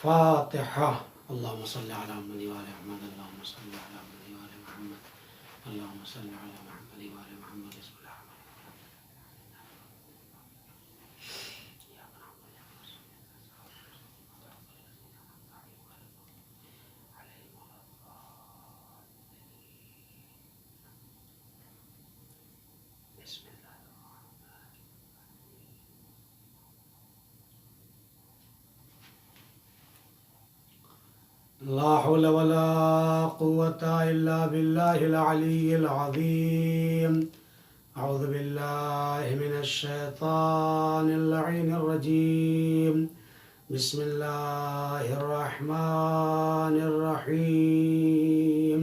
فاتحہ۔ اللہم صلی علی محمد و آل محمد، اللہم صلی علی محمد و آل محمد، اللہم صلی علی محمد و آل محمد۔ بسم اللہ لا حول ولا قوة إلا بالله العلي العظيم. أعوذ بالله من الشيطان اللعين الرجيم. بسم الله الرحمن الرحيم.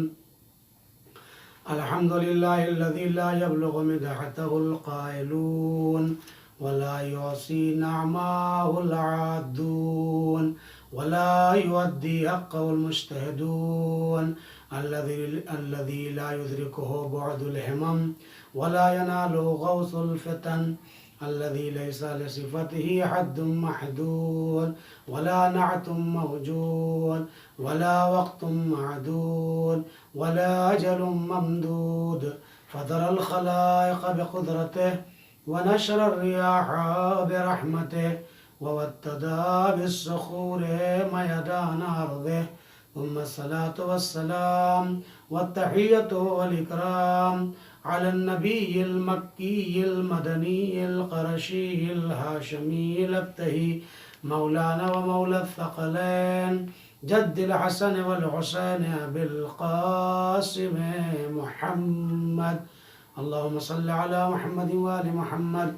الحمد لله الذي لا يبلغ مدحته القائلون ولا يعصي نعماه العادون ولا يؤدي حقه المجتهدون الذي لا يدركه بعد الهمم ولا يناله غوث الفتن الذي ليس لصفته حد محدود ولا نعت موجود ولا وقت معدود ولا أجل ممدود فذر الخلائق بقدرته ونشر الرياح برحمته ووتدا بالصخور ميدان أرضه ثم الصلاة والسلام والتحية والإكرام على النبي المكي المدني القرشي الهاشمي الأبتهي مولانا ومولى الثقلين جد الحسن والحسين أبي القاسم محمد. اللهم صل على محمد وآل محمد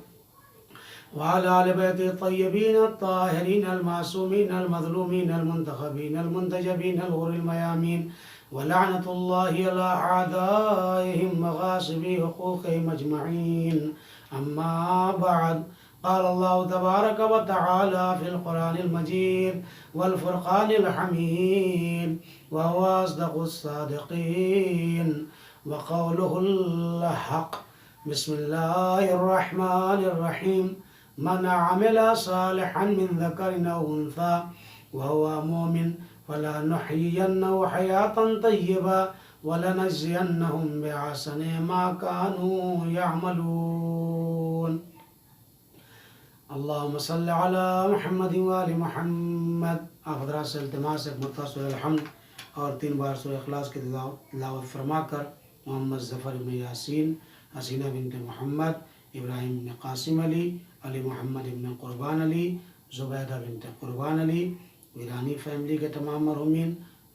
وعلى آل بيته الطيبين الطاهرين المعصومين المظلومين المنتخبين المنتجبين الغر الميامين ولعنة الله على أعدائهم وغاصبي حقوقهم أجمعين. أما بعد، قال الله تبارك وتعالى في القرآن المجيد والفرقان الحميد وهو أصدق الصادقين وقوله الحق. بسم الله الرحمن الرحيم. من عمل صالحا من ذكر أو أنثى وهو مؤمن فلنحيينه حياة طيبة ولنجزينهم بأحسن ما كانوا يعملون. اللهم صل على محمد وآل محمد. آپ حضرات سے التماس ہے مرتبہ سورہ الحمد اور 3 بار سورہ اخلاص کی تلاوت فرما کر محمد ظفر بن یاسین، حسینہ بنت محمد، ابراہیم بن قاسم علی، علی محمد بن قربان علی، زبیدہ بنت قربان علی، ویرانی فیملی کے تمام مرحومین،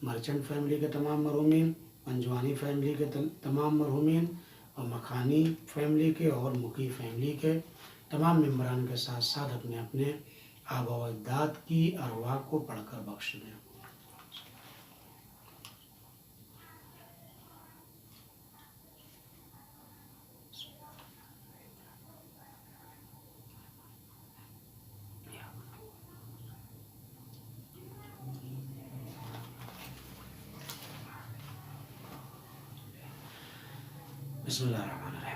مرچنٹ فیملی کے تمام مرحومین، پنجوانی فیملی کے تمام مرحومین اور مکھانی فیملی کے اور مکی فیملی کے تمام ممبران کے ساتھ ساتھ اپنے اپنے آباء و اجداد کی ارواح کو پڑھ کر بخش دیں. بسم اللہ الرحمن الرحیم.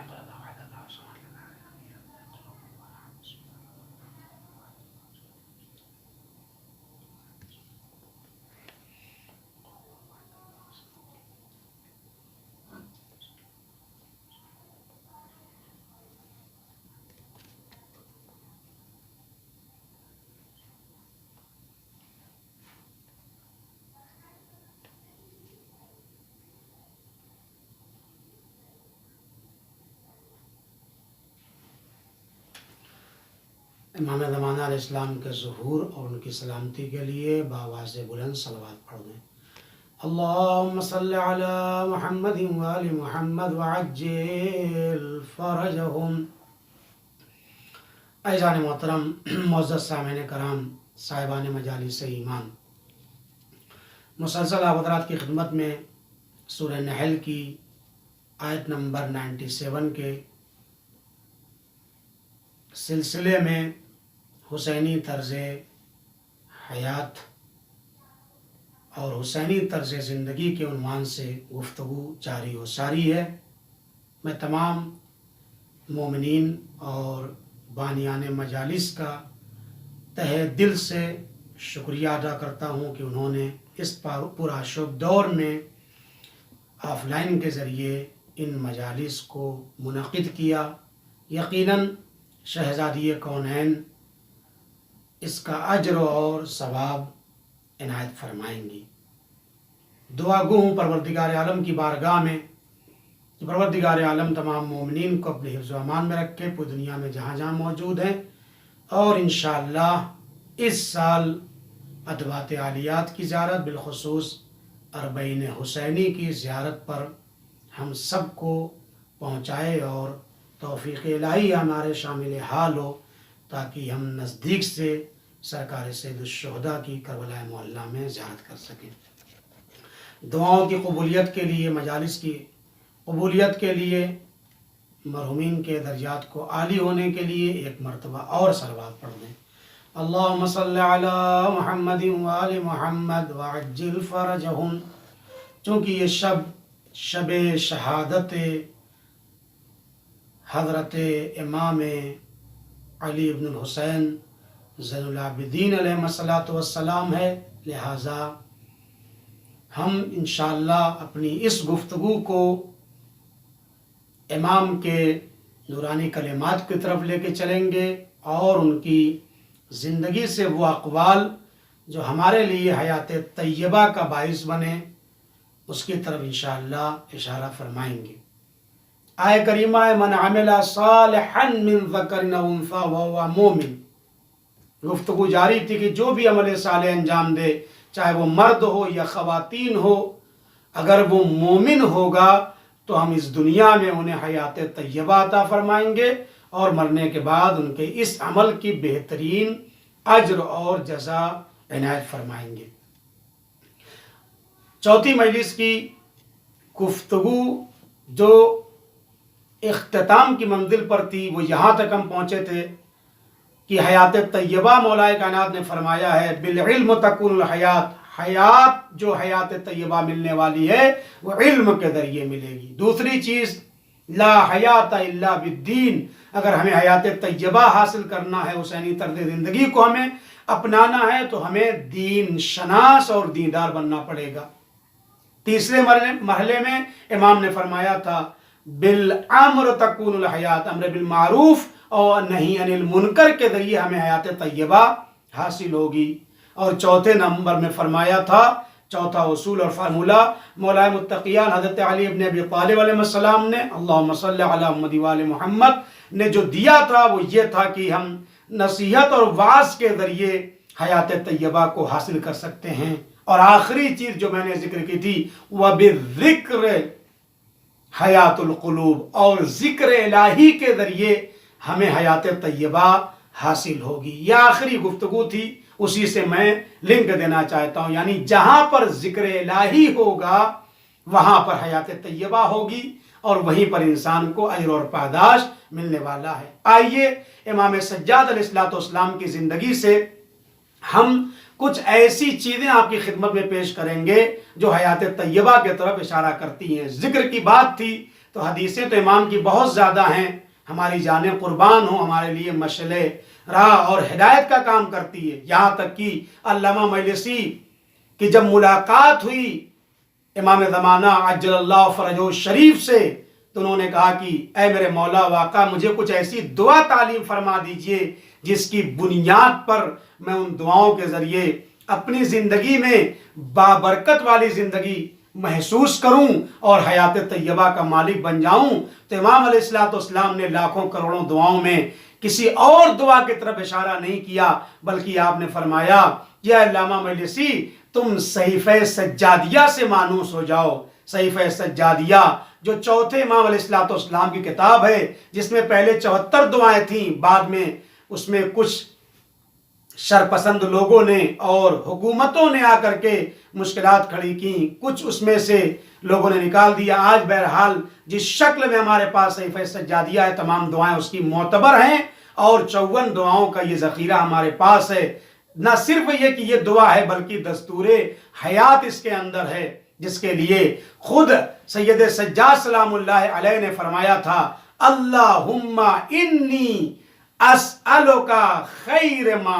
امام زمانہ علیہ السلام کے ظہور اور ان کی سلامتی کے لیے بآواز بلند صلوات پڑھ دیں. اللہم صل علی محمد وآل محمد وعجل فرجہم. عزیزان محترم، معزز سامعین کرام، صاحبان مجالس ایمان، مسلسل آپ حضرات کی خدمت میں سورہ نحل کی آیت نمبر 97 کے سلسلے میں حسینی طرز حیات اور حسینی طرز زندگی کے عنوان سے گفتگو جاری و ساری ہے. میں تمام مومنین اور بانیان مجالس کا تہہ دل سے شکریہ ادا کرتا ہوں کہ انہوں نے اس پورا شب دور میں آف لائن کے ذریعے ان مجالس کو منعقد کیا۔ یقیناً شہزادی کونین اس کا اجر اور ثواب عنایت فرمائیں گی۔ دعا گو ہوں پروردگار عالم کی بارگاہ میں کہ پروردگار عالم تمام مومنین کو اپنے حفظ و امان میں رکھے، پوری دنیا میں جہاں جہاں موجود ہیں، اور انشاءاللہ اس سال ادوات عالیات کی زیارت، بالخصوص اربعین حسینی کی زیارت پر ہم سب کو پہنچائے اور توفیق الہی ہمارے شامل حال ہو، تاکہ ہم نزدیک سے سرکار سید الشہداء کی کربلا معلیٰ میں زیارت کر سکیں۔ دعاؤں کی قبولیت کے لیے، مجالس کی قبولیت کے لیے، مرحومین کے درجات کو عالی ہونے کے لیے ایک مرتبہ اور صلوات پڑھ دیں۔ اللہم صلی علی محمد وآل محمد وعجل فرجہم۔ چونکہ یہ شب شہادت حضرت امام علی بن الحسین زین العابدین علیہ الصلاۃ والسلام ہے، لہٰذا ہم انشاءاللہ اپنی اس گفتگو کو امام کے نورانی کلمات کی طرف لے کے چلیں گے، اور ان کی زندگی سے وہ اقوال جو ہمارے لیے حیات طیبہ کا باعث بنے، اس کی طرف انشاءاللہ اشارہ فرمائیں گے۔ آیہ کریمہ ہے من عمل صالحا من ذکر او انثی وہو مومن۔ گفتگو جاری تھی کہ جو بھی عمل صالح انجام دے، چاہے وہ مرد ہو یا خواتین ہو، اگر وہ مومن ہوگا تو ہم اس دنیا میں انہیں حیات طیبہ عطا فرمائیں گے، اور مرنے کے بعد ان کے اس عمل کی بہترین اجر اور جزا عنایت فرمائیں گے۔ چوتھی مجلس کی گفتگو جو اختتام کی منزل پر تھی، وہ یہاں تک ہم پہنچے تھے کہ حیات طیبہ مولا کائنات نے فرمایا ہے بالعلم تکون الحیات، حیات جو حیات طیبہ ملنے والی ہے وہ علم کے ذریعے ملے گی۔ دوسری چیز لا حیات الا بالدین، اگر ہمیں حیات طیبہ حاصل کرنا ہے، حسینی طرز زندگی کو ہمیں اپنانا ہے، تو ہمیں دین شناس اور دیندار بننا پڑے گا۔ تیسرے مرحلے میں امام نے فرمایا تھا بالامر تکون الحیات، امر بالمعروف اور نہی عن المنکر کے ذریعے ہمیں حیات طیبہ حاصل ہوگی۔ اور چوتھے نمبر میں فرمایا تھا، چوتھا اصول اور فارمولہ مولا متقیان حضرت علی بن ابی طالب علیہ السلام نے اللہم صلی علی محمد وآل محمد نے جو دیا تھا، وہ یہ تھا کہ ہم نصیحت اور وعظ کے ذریعے حیات طیبہ کو حاصل کر سکتے ہیں۔ اور آخری چیز جو میں نے ذکر کی تھی وَبِالذِّكْرِ حیات القلوب، اور ذکر الہی کے ذریعے ہمیں حیات طیبہ حاصل ہوگی۔ یہ آخری گفتگو تھی، اسی سے میں لنک دینا چاہتا ہوں، یعنی جہاں پر ذکر الہی ہوگا وہاں پر حیات طیبہ ہوگی، اور وہیں پر انسان کو اجر اور پاداش ملنے والا ہے۔ آئیے امام سجاد علیہ السلام کی زندگی سے ہم کچھ ایسی چیزیں آپ کی خدمت میں پیش کریں گے جو حیات طیبہ کی طرف اشارہ کرتی ہیں۔ ذکر کی بات تھی تو حدیثیں تو امام کی بہت زیادہ ہیں، ہماری جانیں قربان ہوں، ہمارے لیے مشعل راہ اور ہدایت کا کام کرتی ہے۔ یہاں تک کہ علامہ مجلسی کی جب ملاقات ہوئی امام زمانہ عجل اللہ فرجہ شریف سے، تو انہوں نے کہا کہ اے میرے مولا، واقعہ مجھے کچھ ایسی دعا تعلیم فرما دیجئے جس کی بنیاد پر میں ان دعاؤں کے ذریعے اپنی زندگی میں بابرکت والی زندگی محسوس کروں اور حیات طیبہ کا مالک بن جاؤں۔ تو امام علیہ السلام نے لاکھوں کروڑوں دعاؤں میں کسی اور دعا کی طرف اشارہ نہیں کیا، بلکہ آپ نے فرمایا یا علامہ مجلسی تم صحیفہ سجادیہ سے مانوس ہو جاؤ۔ صحیفہ سجادیہ جو چوتھے امام علیہ السلام کی کتاب ہے، جس میں پہلے 74 دعائیں تھیں، بعد میں اس میں کچھ شرپسند لوگوں نے اور حکومتوں نے آ کر کے مشکلات کھڑی کی، کچھ اس میں سے لوگوں نے نکال دیا۔ آج بہرحال جس شکل میں ہمارے پاس صحیفہ سجادیہ ہے، تمام دعائیں اس کی معتبر ہیں، اور 54 دعاؤں کا یہ ذخیرہ ہمارے پاس ہے۔ نہ صرف یہ کہ یہ دعا ہے، بلکہ دستور حیات اس کے اندر ہے، جس کے لیے خود سید سجاد سلام اللہ علیہ نے فرمایا تھا اللہم انی اسألک خیر ما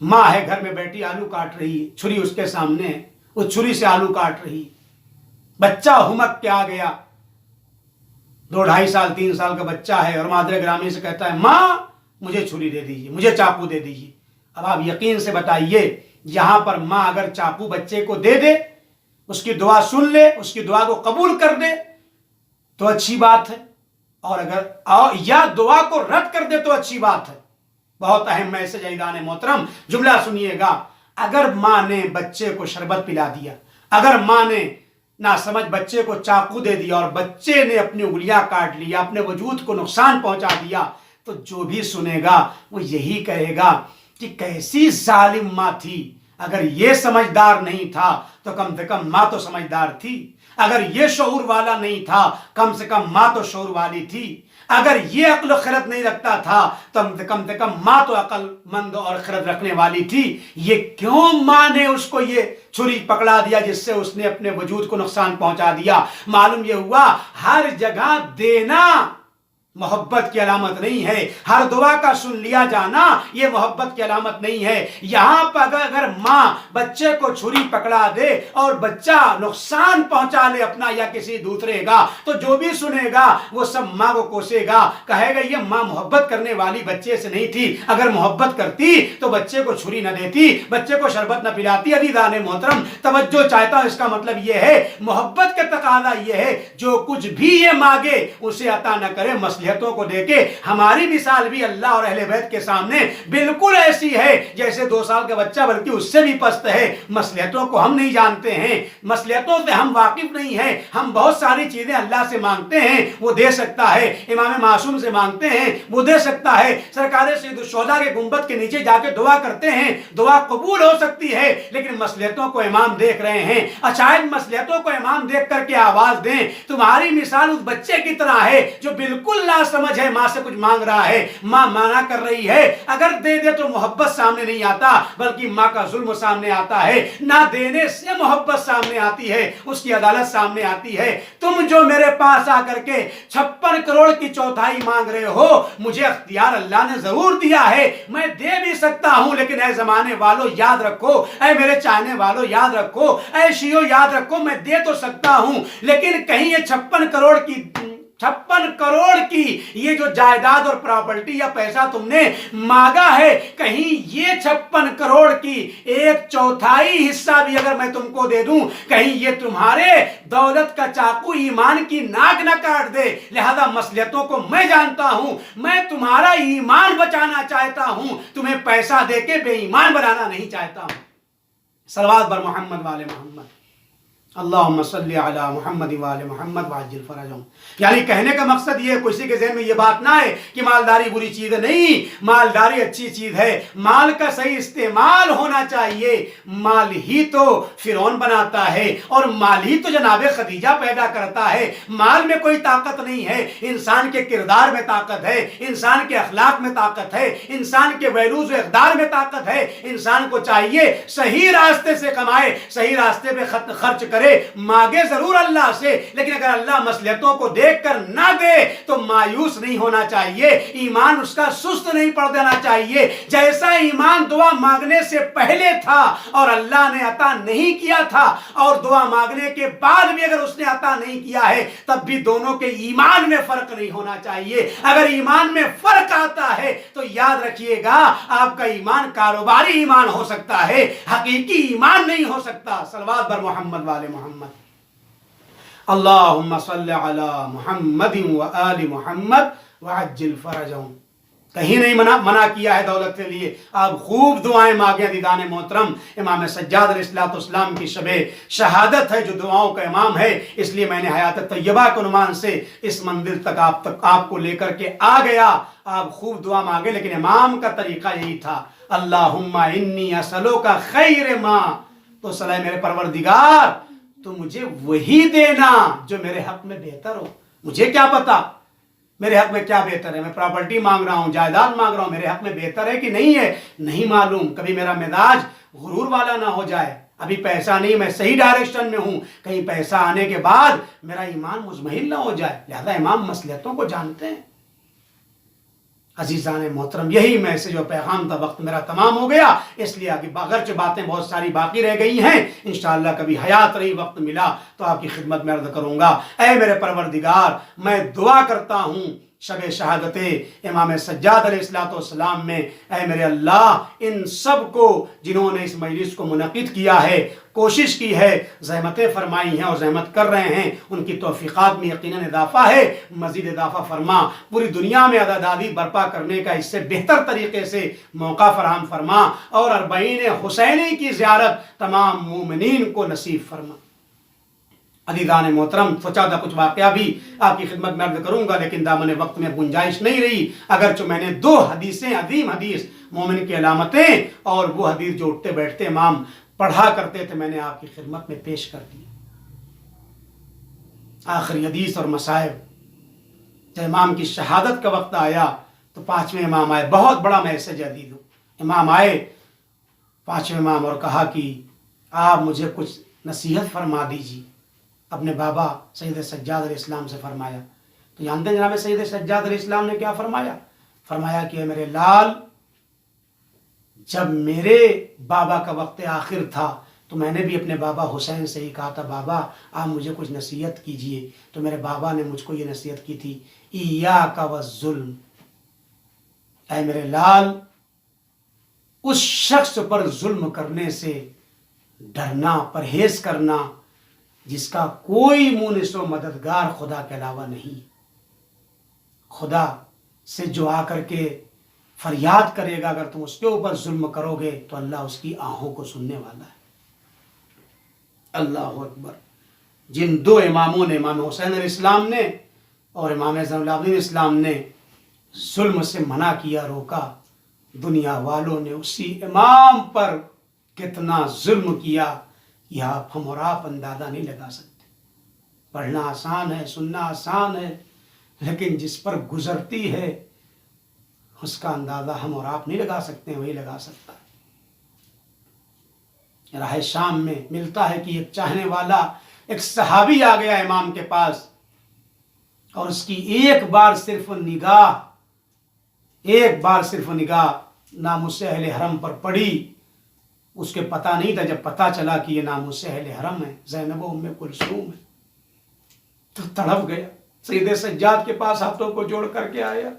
ماں ہے گھر میں بیٹھی آلو کاٹ رہی ہے، چھری اس کے سامنے ہے، وہ چھری سے آلو کاٹ رہی، بچہ ہمک کے آ گیا، 2-2.5 سال 3 سال کا بچہ ہے، اور مادر گرامی سے کہتا ہے ماں مجھے چھری دے دیجیے، مجھے چاقو دے دیجیے۔ اب آپ یقین سے بتائیے، یہاں پر ماں اگر چاقو بچے کو دے دے، اس کی دعا سن لے، اس کی دعا کو قبول کر دے تو اچھی بات ہے، اور اگر یا دعا کو رد کر دے تو اچھی بات ہے۔ بہت اہم میسج ہے عزیزان محترم، جملہ سنیے گا۔ اگر ماں نے بچے کو شربت پلا دیا، اگر ماں نے نہ سمجھ بچے کو چاقو دے دیا اور بچے نے اپنی انگلیاں کاٹ لیا، اپنے وجود کو نقصان پہنچا دیا، تو جو بھی سنے گا وہ یہی کہے گا کہ کیسی ظالم ماں تھی۔ اگر یہ سمجھدار نہیں تھا تو کم سے کم ماں تو سمجھدار تھی، اگر یہ شعور والا نہیں تھا کم سے کم ماں تو شعور والی تھی، اگر یہ عقل و خرد نہیں رکھتا تھا تو کم سے کم ماں تو عقل مند اور خرد رکھنے والی تھی۔ یہ کیوں ماں نے اس کو یہ چھری پکڑا دیا جس سے اس نے اپنے وجود کو نقصان پہنچا دیا؟ معلوم یہ ہوا ہر جگہ دینا محبت کی علامت نہیں ہے، ہر دعا کا سن لیا جانا یہ محبت کی علامت نہیں ہے۔ یہاں پر اگر ماں بچے کو چھری پکڑا دے اور بچہ نقصان پہنچا لے اپنا یا کسی دوسرے کا، تو جو بھی سنے گا وہ سب ماں کو کوسے گا، کہے گا یہ ماں محبت کرنے والی بچے سے نہیں تھی، اگر محبت کرتی تو بچے کو چھری نہ دیتی، بچے کو شربت نہ پلاتی۔ عزیزان محترم توجہ چاہتا ہوں، اس کا مطلب یہ ہے محبت کا تقاضا یہ ہے جو کچھ بھی یہ مانگے اسے عطا نہ کرے، مصلحتوں کو دے کے۔ ہماری مثال بھی اللہ اور اہل بیت کے سامنے بالکل ایسی ہے جیسے 2 سال کا بچہ، بلکہ اس سے بھی پست ہے۔ مصلحتوں کو ہم نہیں جانتے ہیں، مصلحتوں سے ہم واقف نہیں ہیں، ہم بہت ساری چیزیں اللہ سے مانگتے ہیں وہ دے سکتا ہے، امام معصوم سے مانگتے ہیں وہ دے سکتا ہے، سرکار سید الشہداء کے گنبد کے نیچے جا کے دعا کرتے ہیں دعا قبول ہو سکتی ہے، لیکن مصلحتوں کو امام دیکھ رہے ہیں۔ شاید مصلحتوں کو امام دیکھ کر کے آواز دیں، تمہاری مثال اس بچے کی طرح ہے جو بالکل لا سمجھ ہے، ماں سے کچھ مانگ رہا ہے، ماں منع کر رہی ہے، اگر دے دے تو محبت سامنے نہیں آتا بلکہ ماں کا ظلم سامنے آتا ہے، نہ دینے سے محبت سامنے آتی ہے، اس کی عدالت سامنے آتی ہے۔ تم جو میرے پاس آ کر کے 56 کروڑ کی چوتھائی مانگ رہے ہو، مجھے اختیار اللہ نے ضرور دیا ہے، میں دے بھی سکتا ہوں، لیکن اے زمانے والوں یاد رکھو، اے میرے چاہنے والوں یاد رکھو، اے شیعو یاد رکھو، میں دے تو سکتا ہوں، لیکن کہیں یہ 56 کروڑ کی یہ جو جائیداد اور پراپرٹی یا پیسہ تم نے مانگا ہے، کہیں یہ 56 کروڑ کی 1/4 حصہ بھی اگر میں تم کو دے دوں، کہیں یہ تمہارے دولت کا چاقو ایمان کی ناک نہ کاٹ دے۔ لہذا مصلحتوں کو میں جانتا ہوں، میں تمہارا ایمان بچانا چاہتا ہوں، تمہیں پیسہ دے کے بے ایمان بنانا نہیں چاہتا ہوں۔ صلوات بر محمد وآل محمد، اللہم صلی علی محمد وآل محمد وعجل فرجہم۔ یعنی کہنے کا مقصد یہ ہے، کسی کے ذہن میں یہ بات نہ ہے کہ مالداری بری چیز ہے، نہیں، مالداری اچھی چیز ہے، مال کا صحیح استعمال ہونا چاہیے۔ مال ہی تو فرعون بناتا ہے اور مال ہی تو جناب خدیجہ پیدا کرتا ہے۔ مال میں کوئی طاقت نہیں ہے، انسان کے کردار میں طاقت ہے، انسان کے اخلاق میں طاقت ہے، انسان کے ویلوز و اقدار میں طاقت ہے۔ انسان کو چاہیے صحیح راستے سے کمائے، صحیح راستے پہ خرچ کرے، مانگے ضرور اللہ سے، لیکن اگر اللہ مصلحتوں کو دیکھ کر نہ دے تو مایوس نہیں ہونا چاہیے، ایمان اس کا سست نہیں پڑ دینا چاہیے۔ جیسا ایمان دعا مانگنے سے پہلے تھا اور اللہ نے عطا نہیں کیا تھا، اور دعا مانگنے کے بعد بھی اگر اس نے عطا نہیں کیا ہے، تب بھی دونوں کے ایمان میں فرق نہیں ہونا چاہیے۔ اگر ایمان میں فرق آتا ہے تو یاد رکھیے گا آپ کا ایمان کاروباری ایمان ہو سکتا ہے، حقیقی ایمان نہیں ہو سکتا۔ صلوات بر محمد والے محمد، اللہم صلی علی محمد وآل محمد وعجل فرجہم۔ کہیں نہیں منع کیا ہے دولت کے لیے، آپ خوب دعائیں مانگیں عزیزان محترم۔ امام سجاد علیہ السلام کی شب شہادت ہے جو دعاؤں کا امام ہے، اس لیے میں نے حیات طیبہ کے عنوان سے اس منزل تک آپ کو لے کر کے آ گیا۔ آپ خوب دعا مانگے، لیکن امام کا طریقہ یہی تھا، اللہم انی اسألوک خیر ما، تو صلی میرے پروردگار تو مجھے وہی دینا جو میرے حق میں بہتر ہو۔ مجھے کیا پتا میرے حق میں کیا بہتر ہے، میں پراپرٹی مانگ رہا ہوں، جائیداد مانگ رہا ہوں، میرے حق میں بہتر ہے کہ نہیں ہے، نہیں معلوم۔ کبھی میرا مزاج غرور والا نہ ہو جائے، ابھی پیسہ نہیں، میں صحیح ڈائریکشن میں ہوں، کہیں پیسہ آنے کے بعد میرا ایمان مزمحل نہ ہو جائے۔ لہذا امام مصلحتوں کو جانتے ہیں۔ عزیزان محترم، یہی میسج و پیغام تھا. وقت میرا تمام ہو گیا، اس لیے آگے اگرچہ باتیں بہت ساری باقی رہ گئی ہیں، انشاءاللہ کبھی حیات رہی وقت ملا تو آپ کی خدمت میں عرض کروں گا. اے میرے پروردگار، میں دعا کرتا ہوں شب شہادت امام سجاد علیہ السلام میں، اے میرے اللہ ان سب کو جنہوں نے اس مجلس کو منعقد کیا ہے، کوشش کی ہے، زحمتیں فرمائی ہیں اور زحمت کر رہے ہیں، ان کی توفیقات میں یقیناً اضافہ ہے، مزید اضافہ فرما. پوری دنیا میں عدادی برپا کرنے کا اس سے بہتر طریقے سے موقع فراہم فرما، اور اربعین حسینی کی زیارت تمام مومنین کو نصیب فرما. عزیزان محترم، سوچا تھا کچھ واقعہ بھی آپ کی خدمت میں عرض کروں گا، لیکن دامن وقت میں گنجائش نہیں رہی. اگرچہ میں نے 2 حدیثیں، عظیم حدیث مومن کی علامتیں اور وہ حدیث جو اٹھتے بیٹھتے امام پڑھا کرتے تھے، میں نے آپ کی خدمت میں پیش کر دی. آخری حدیث اور مصائب. جب امام کی شہادت کا وقت آیا تو 5ویں امام آئے. بہت بڑا میسج عزیز. امام آئے 5ویں امام اور کہا کہ آپ مجھے کچھ نصیحت فرما دیجیے. اپنے بابا سید سجاد علیہ السلام سے فرمایا. تو جانتے ہیں جناب سید سجاد علیہ السلام نے کیا فرمایا؟ فرمایا کہ میرے لال، جب میرے بابا کا وقت آخر تھا تو میں نے بھی اپنے بابا حسین سے ہی کہا تھا، بابا آپ مجھے کچھ نصیحت کیجئے. تو میرے بابا نے مجھ کو یہ نصیحت کی تھی، ایاک والظلم. اے میرے لال، اس شخص پر ظلم کرنے سے ڈرنا، پرہیز کرنا جس کا کوئی مونس و مددگار خدا کے علاوہ نہیں. خدا سے جو آ کر کے فریاد کرے گا، اگر تم اس کے اوپر ظلم کرو گے تو اللہ اس کی آہوں کو سننے والا ہے. اللہ اکبر. جن 2 اماموں نے، امام حسین علیہ السلام نے اور امام زین العابدین اسلام نے ظلم سے منع کیا، روکا، دنیا والوں نے اسی امام پر کتنا ظلم کیا یہ ہم اور آپ اندازہ نہیں لگا سکتے. پڑھنا آسان ہے، سننا آسان ہے، لیکن جس پر گزرتی ہے اس کا اندازہ ہم اور آپ نہیں لگا سکتے، وہی لگا سکتا ہے. راہ شام میں ملتا ہے کہ ایک چاہنے والا، ایک صحابی آ گیا امام کے پاس، اور اس کی ایک بار صرف نگاہ ناموس اہل حرم پر پڑی. اس کے پتہ نہیں تھا، جب پتہ چلا کہ یہ ناموس اہل حرم ہے، زینب و ام کلثوم ہے، تو تڑپ گیا. سید سجاد کے پاس ہاتھوں کو جوڑ کر کے آیا،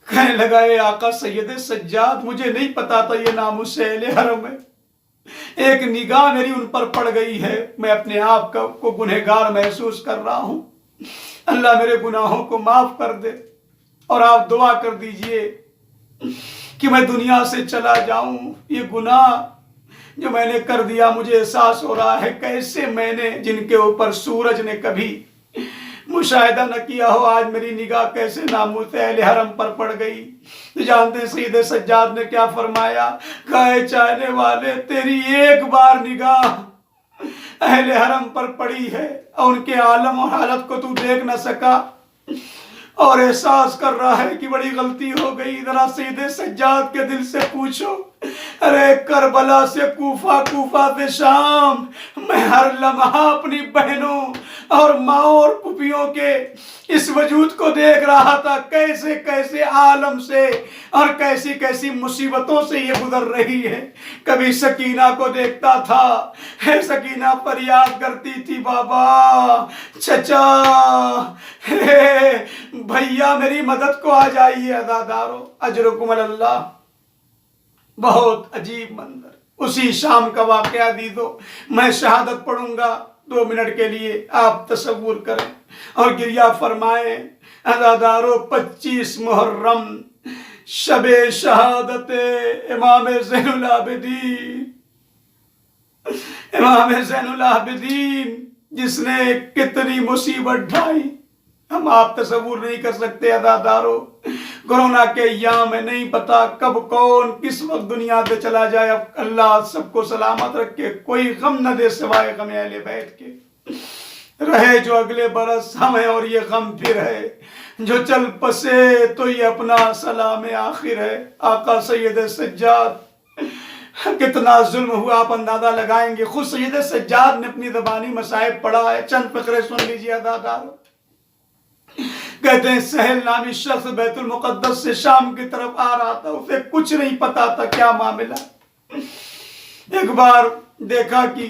کہنے لگا، اے آقا سید سجاد، مجھے نہیں پتا تھا یہ ناموس اہل حرم ہے. ایک نگاہ میری ان پر پڑ گئی ہے، میں اپنے آپ کو گنہگار محسوس کر رہا ہوں. اللہ میرے گناہوں کو معاف کر دے، اور آپ دعا کر دیجئے کہ میں دنیا سے چلا جاؤں. یہ گناہ جو میں نے کر دیا، مجھے احساس ہو رہا ہے کیسے میں نے، جن کے اوپر سورج نے کبھی مشاہدہ نہ کیا ہو، آج میری نگاہ کیسے ناموس اہل حرم پر پڑ گئی. جانتے ہیں سید سجاد نے کیا فرمایا؟ کہے چاہنے والے، تیری ایک بار نگاہ اہل حرم پر پڑی ہے اور ان کے عالم و حالت کو تو دیکھ نہ سکا اور احساس کر رہا ہے کہ بڑی غلطی ہو گئی. ذرا سید سجاد کے دل سے پوچھو، ارے کربلا سے کوفہ، کوفہ سے شام، میں ہر لمحہ اپنی بہنوں اور ماؤں اور پھوپھیوں کے اس وجود کو دیکھ رہا تھا، کیسے کیسے عالم سے اور کیسی کیسی مصیبتوں سے یہ گزر رہی ہے. کبھی سکینہ کو دیکھتا تھا، ہے سکینہ فریاد کرتی تھی، بابا، چچا، بھیا میری مدد کو آ جائیے، عزادارو اجرکم اللہ. بہت عجیب منظر. اسی شام کا واقعہ دیدو. میں شہادت پڑھوں گا 2 منٹ کے لیے، آپ تصور کریں اور گریہ فرمائیں. عزادارو 25 محرم، شب شہادت امام زین العابدین، امام زین العابدین جس نے کتنی مصیبت ڈھائی، ہم آپ تصور نہیں کر سکتے. عزادارو کورونا کے ایام میں نہیں پتا کب کون کس وقت دنیا سے چلا جائے. اب اللہ سب کو سلامت رکھے، کوئی غم نہ دے سوائے غم اہل بیت کے. رہے جو اگلے برس ہمیں اور یہ غم پھر ہے، جو چل پسے تو یہ اپنا سلام آخر ہے. آقا سید سجاد کتنا ظلم ہوا آپ اندازہ لگائیں گے. خود سید سجاد نے اپنی زبانی مصائب پڑھا ہے، چند فقرے سن لیجیے عزادارو. کہتے ہیں سہل نامی شخص بیت المقدس سے شام کی طرف آ رہا تھا، اسے کچھ نہیں پتا تھا کیا معاملہ۔ ایک بار دیکھا کہ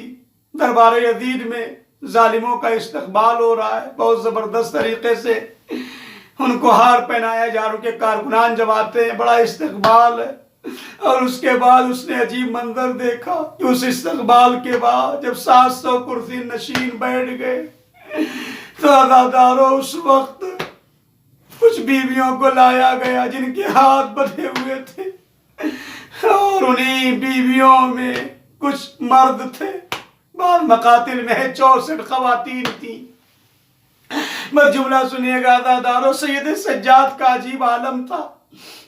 دربار یزید میں ظالموں کا استقبال ہو رہا ہے، بہت زبردست طریقے سے ان کو ہار پہنایا جا رہا ہے، کہ کارکنان جب آتے ہیں بڑا استقبال ہے۔ اور اس کے بعد اس نے عجیب منظر دیکھا کہ اس استقبال کے بعد جب 700 کرسی نشین بیٹھ گئے تو عزادارو اس وقت کچھ بیویوں کو لایا گیا جن کے ہاتھ بدھے ہوئے تھے، اور انہی بیویوں میں کچھ مرد تھے، بعض مقاتل میں 64 خواتین تھیں۔ بس جملہ سنیے گا عزادارو، سید سجاد کا عجیب عالم تھا۔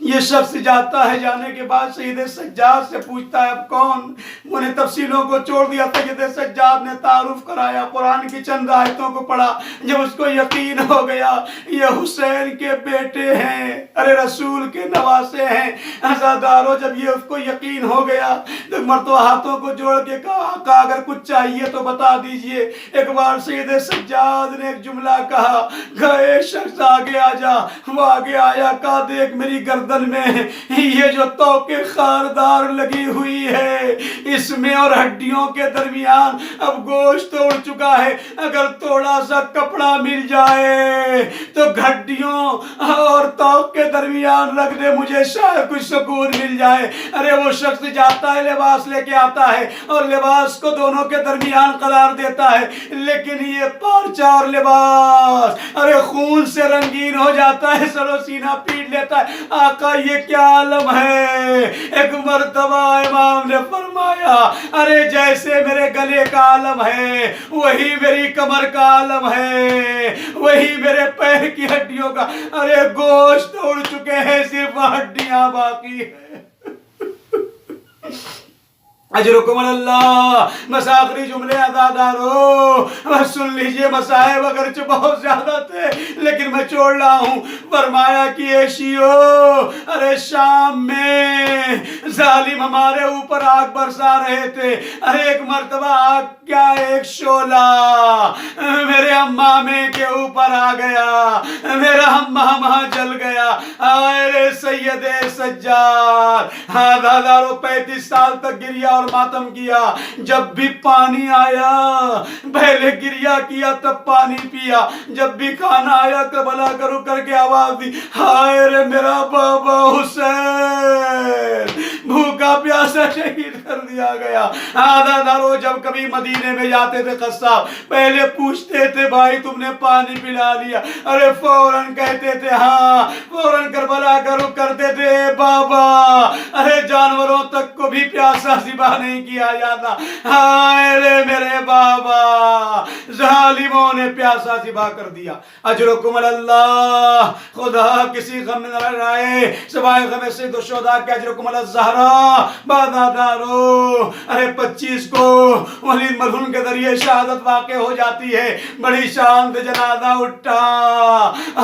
یہ شخص جاتا ہے، جانے کے بعد سید سجاد سے پوچھتا ہے اب کون؟ انہیں تفصیلوں کو چھوڑ دیا۔ سید سجاد نے تعارف کرایا، قرآن کی چند آیتوں کو پڑھا۔ جب اس کو یقین ہو گیا یہ حسین کے بیٹے ہیں، ارے رسول کے نواسے ہیں، عزادارو جب یہ اس کو یقین ہو گیا تو مرتبہ ہاتھوں کو جوڑ کے کہا اگر کچھ چاہیے تو بتا دیجئے۔ ایک بار سید سجاد نے ایک جملہ کہا، اے شخص آگے آ جا۔ وہ آگے آیا، کہا دیکھ میری گردن میں یہ جو توقع خاردار لگی ہوئی ہے، اس میں اور ہڈیوں کے درمیان اب گوشت اڑ چکا ہے، اگر تھوڑا سا کپڑا مل جائے تو ہڈیوں اور توق کے درمیان رکھ دے، مجھے شاید کچھ سکون مل جائے۔ ارے وہ شخص جاتا ہے، لباس لے کے آتا ہے اور لباس کو دونوں کے درمیان قرار دیتا ہے، لیکن یہ پارچہ اور لباس ارے خون سے رنگین ہو جاتا ہے، سر و سینہ پیٹ لیتا ہے۔ آقا یہ کیا عالم ہے؟ ایک مرتبہ امام نے فرمایا ارے جیسے میرے گلے کا عالم ہے وہی میری کمر کا عالم ہے، وہی میرے پیر کی ہڈیوں کا، ارے گوشت اڑ چکے ہیں، صرف ہڈیاں باقی ہیں۔ اجرکم اللہ۔ بس آخری جملے عزادارو سن لیجئے، مصائب اگرچہ بہت زیادہ تھے لیکن میں چھوڑ رہا ہوں۔ فرمایا کہ اے شیعو، ارے شام میں ظالم ہمارے اوپر آگ برسا رہے تھے، ارے ایک مرتبہ آگ کیا ایک شعلہ میرے حمامے کے اوپر آ گیا، میرا حمامہ جل گیا۔ اے سید سجاد، عزادارو 35 سال تک گریا اور ماتم کیا، جب بھی پانی آیا پہلے گریا کیا تب پانی پیا، جب بھی کھانا آیا قبلہ کرو کر کے آواز دی، ہائے رے میرا بابا حسین، بھوکا پیاسا شہید کر دیا گیا۔ عزادارو جب کبھی مدینے میں جاتے تھے قصاب پہلے پوچھتے تھے بھائی تم نے پانی پلا لیا؟ ارے فوراً کہتے تھے ہاں، فوراً کربلا کرو کرتے تھے بابا، ارے جانوروں تک کو بھی پیاسا ذبح نہیں کیا جاتا، ہائے رے میرے بابا، ظالموں نے پیاسا ذبح کر دیا۔ اجرکم اللہ۔ خدا کسی غم میں نہ رہے سوائے غم سید الشہداء کے، اجرکم الزہرا۔ بادادارو ارے 25 کو ولید مرہون کے ذریعے شہادت واقع ہو جاتی ہے، بڑی شان سے جنازہ اٹھا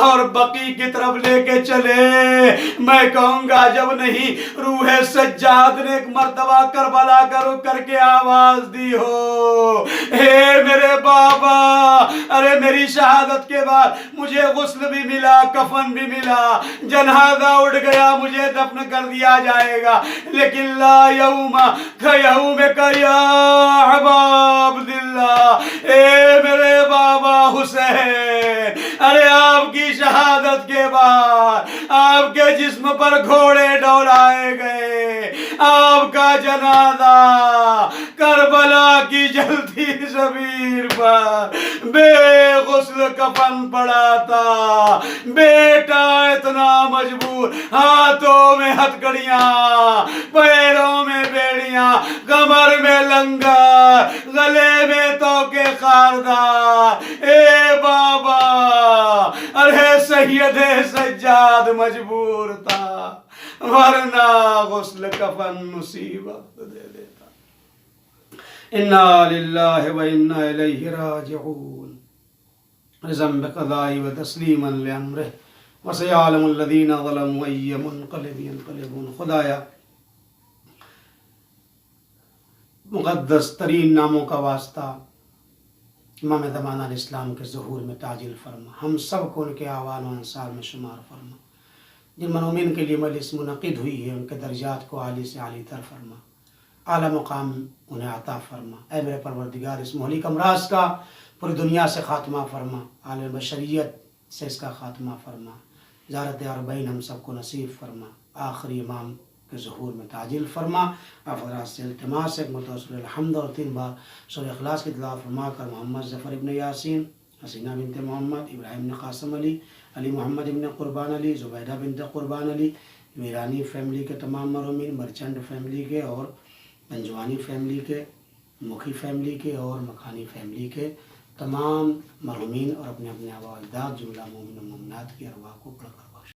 اور بقیع کی طرف لے کے چلے۔ میں کہوں گا جب نہیں روح سجاد نے ایک مرتبہ کربلا کا رخ کر کے آواز دی ہو، اے میرے بابا، ارے میری شہادت کے بعد مجھے غسل بھی ملا، کفن بھی ملا، جنازہ اٹھ گیا، مجھے دفن کر دیا جائے گا، لیکن لا یوم کیومک یا ابا عبداللہ، اے میرے بابا حسین، ارے آپ کی شہادت کے بعد آپ کے جسم پر گھوڑے ڈولائے گئے، آپ کا جنازہ کربلا کی جلتی زمین پر بے غسل کفن پڑا تھا، بیٹا اتنا مجبور، ہاتھوں میں ہتھکڑیاں، پیروں میں بیڑیاں، کمر میں لنگر، گلے میں توقع خاردار، اے بابا، ارے سید سجاد مجبور تھا ورنہ غسل کفن مصیبت دے دیتا۔ انا للہ و انا الیہ راجعون، رضا بقضاء و تسلیما لامرہ وسیعلم الذین ظلموا ای منقلب ینقلبون۔ خدایا مقدس ترین ناموں کا واسطہ، امام زمانہ اسلام کے ظہور میں تعجیل فرما، ہم سب کو ان کے اعوان و انصار میں شمار فرما، جن منومین کے لیے مجلس منعقد ہوئی ہے ان کے درجات کو عالی سے عالی تر فرما، اعلیٰ مقام انہیں عطا فرما۔ اے میرے پروردگار اس مہلک امراض کا پوری دنیا سے خاتمہ فرما، عالم بشریت سے اس کا خاتمہ فرما، زیارت اربعین ہم سب کو نصیب فرما، آخری امام کے ظہور میں تعجیل فرما۔ آپ حضرات سے التماس ہے متصل الحمد اور 3 بار سورہ اخلاص کی تلاوت فرما کر محمد ظفر ابن یاسین، حسینہ بنت محمد، ابراہیم بن قاسم علی، علی محمد ابن قربان علی، زبیدہ بنت قربان علی، ویرانی فیملی کے تمام مرحومین، مرچنٹ فیملی کے اور پنجوانی فیملی کے، مکھی فیملی کے اور مکھانی فیملی کے تمام مرحومین اور اپنے اپنے آباء و اجداد جملہ مومن و مومنات کی ارواح کو پڑھ کر